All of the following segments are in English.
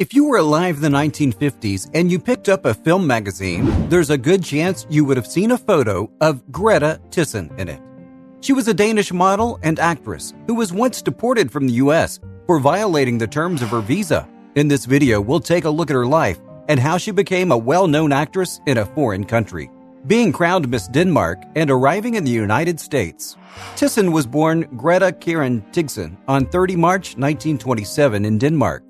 If you were alive in the 1950s and you picked up a film magazine, there's a good chance you would have seen a photo of Greta Thyssen in it. She was a Danish model and actress who was once deported from the U.S. for violating the terms of her visa. In this video, we'll take a look at her life and how she became a well-known actress in a foreign country, being crowned Miss Denmark and arriving in the United States. Thyssen was born Greta Thyssen on 30 March 1927 in Denmark.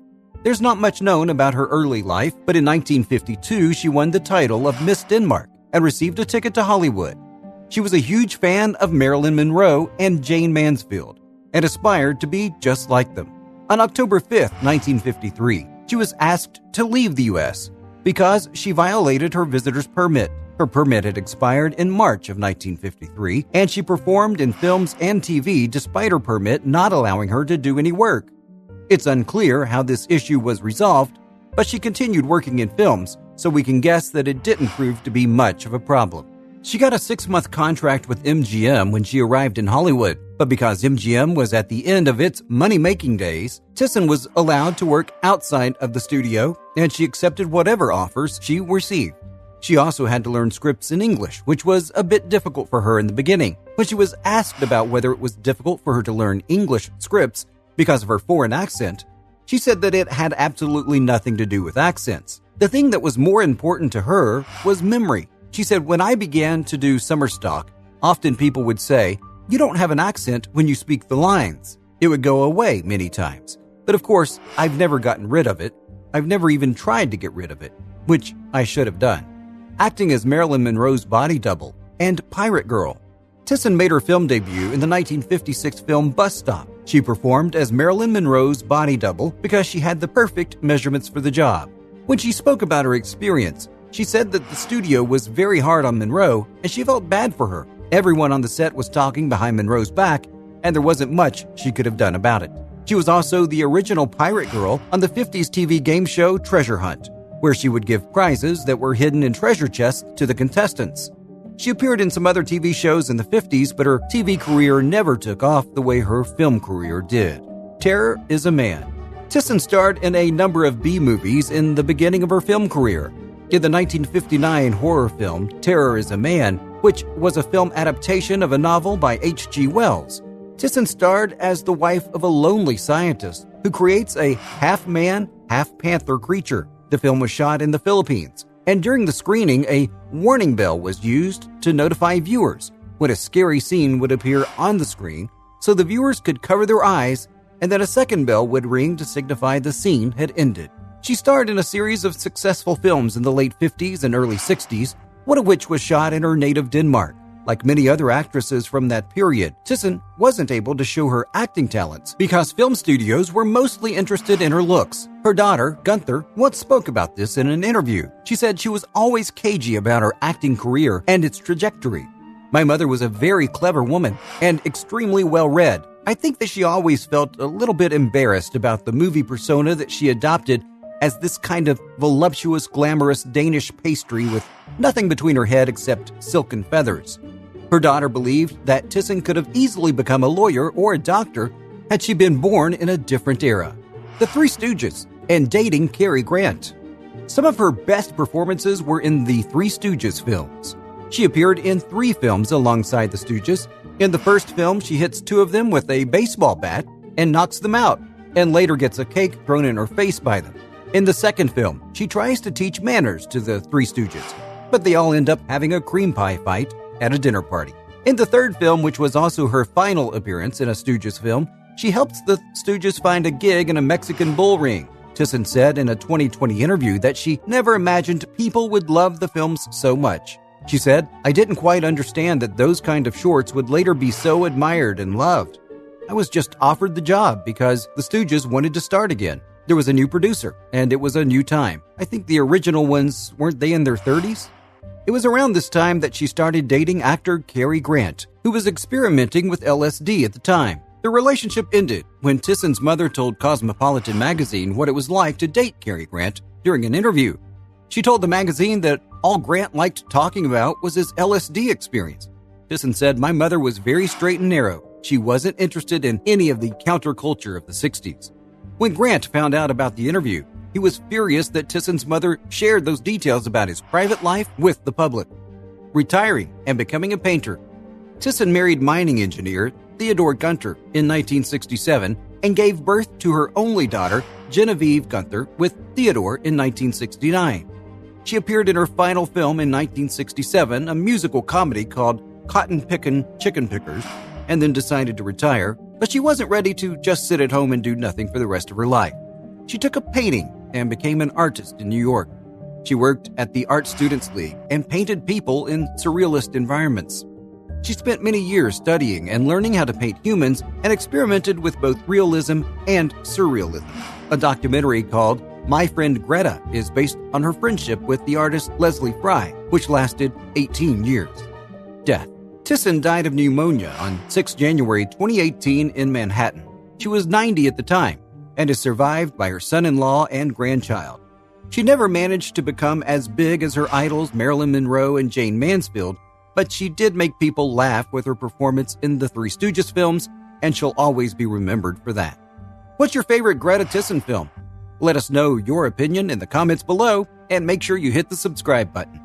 There's not much known about her early life, but in 1952 she won the title of Miss Denmark and received a ticket to Hollywood. She was a huge fan of Marilyn Monroe and Jane Mansfield and aspired to be just like them. On October 5, 1953, she was asked to leave the U.S. because she violated her visitor's permit. Her permit had expired in March of 1953, and she performed in films and TV despite her permit not allowing her to do any work. It's unclear how this issue was resolved, but she continued working in films, so we can guess that it didn't prove to be much of a problem. She got a 6-month contract with MGM when she arrived in Hollywood, but because MGM was at the end of its money-making days, Thyssen was allowed to work outside of the studio, and she accepted whatever offers she received. She also had to learn scripts in English, which was a bit difficult for her in the beginning. When she was asked about whether it was difficult for her to learn English scripts because of her foreign accent, she said that it had absolutely nothing to do with accents. The thing that was more important to her was memory. She said, "When I began to do summer stock, often people would say, 'You don't have an accent when you speak the lines.' It would go away many times. But of course, I've never gotten rid of it. I've never even tried to get rid of it, which I should have done." Acting as Marilyn Monroe's body double and Pirate Girl. Thyssen made her film debut in the 1956 film Bus Stop. She performed as Marilyn Monroe's body double because she had the perfect measurements for the job. When she spoke about her experience, she said that the studio was very hard on Monroe and she felt bad for her. Everyone on the set was talking behind Monroe's back, and there wasn't much she could have done about it. She was also the original Pirate Girl on the 50s TV game show Treasure Hunt, where she would give prizes that were hidden in treasure chests to the contestants. She appeared in some other TV shows in the 50s, but her TV career never took off the way her film career did. Terror is a Man. Thyssen starred in a number of B-movies in the beginning of her film career. In the 1959 horror film Terror is a Man, which was a film adaptation of a novel by H.G. Wells, Thyssen starred as the wife of a lonely scientist who creates a half-man, half-panther creature. The film was shot in the Philippines, and during the screening, a warning bell was used to notify viewers when a scary scene would appear on the screen so the viewers could cover their eyes, and then a second bell would ring to signify the scene had ended. She starred in a series of successful films in the late 50s and early 60s, one of which was shot in her native Denmark. Like many other actresses from that period, Thyssen wasn't able to show her acting talents because film studios were mostly interested in her looks. Her daughter, Gunther, once spoke about this in an interview. She said she was always cagey about her acting career and its trajectory. "My mother was a very clever woman and extremely well-read. I think that she always felt a little bit embarrassed about the movie persona that she adopted as this kind of voluptuous, glamorous Danish pastry with nothing between her head except silken feathers." Her daughter believed that Thyssen could have easily become a lawyer or a doctor had she been born in a different era. The Three Stooges and dating Cary Grant. Some of her best performances were in the Three Stooges films. She appeared in 3 films alongside the Stooges. In the first film, she hits 2 of them with a baseball bat and knocks them out, and later gets a cake thrown in her face by them. In the second film, she tries to teach manners to the Three Stooges, but they all end up having a cream pie fight at a dinner party. In the third film, which was also her final appearance in a Stooges film, she helps the Stooges find a gig in a Mexican bull ring. Thyssen said in a 2020 interview that she never imagined people would love the films so much. She said, "I didn't quite understand that those kind of shorts would later be so admired and loved. I was just offered the job because the Stooges wanted to start again. There was a new producer, and it was a new time. I think the original ones, weren't they in their 30s? It was around this time that she started dating actor Cary Grant, who was experimenting with LSD at the time. The relationship ended when Thyssen's mother told Cosmopolitan magazine what it was like to date Cary Grant during an interview. She told the magazine that all Grant liked talking about was his LSD experience. Thyssen said, "My mother was very straight and narrow. She wasn't interested in any of the counterculture of the 60s. When Grant found out about the interview, He was furious that Thyssen's mother shared those details about his private life with the public. Retiring and becoming a painter, Thyssen married mining engineer Theodore Gunther in 1967 and gave birth to her only daughter, Genevieve Gunther, with Theodore in 1969. She appeared in her final film in 1967, a musical comedy called Cotton Pickin' Chicken Pickers, and then decided to retire, but she wasn't ready to just sit at home and do nothing for the rest of her life. She took up painting and became an artist in New York. She worked at the Art Students League and painted people in surrealist environments. She spent many years studying and learning how to paint humans and experimented with both realism and surrealism. A documentary called My Friend Greta is based on her friendship with the artist Leslie Fry, which lasted 18 years. Death. Thyssen died of pneumonia on 6 January 2018 in Manhattan. She was 90 at the time and is survived by her son-in-law and grandchild. She never managed to become as big as her idols Marilyn Monroe and Jane Mansfield, but she did make people laugh with her performance in the Three Stooges films, and she'll always be remembered for that. What's your favorite Greta Thyssen film? Let us know your opinion in the comments below, and make sure you hit the subscribe button.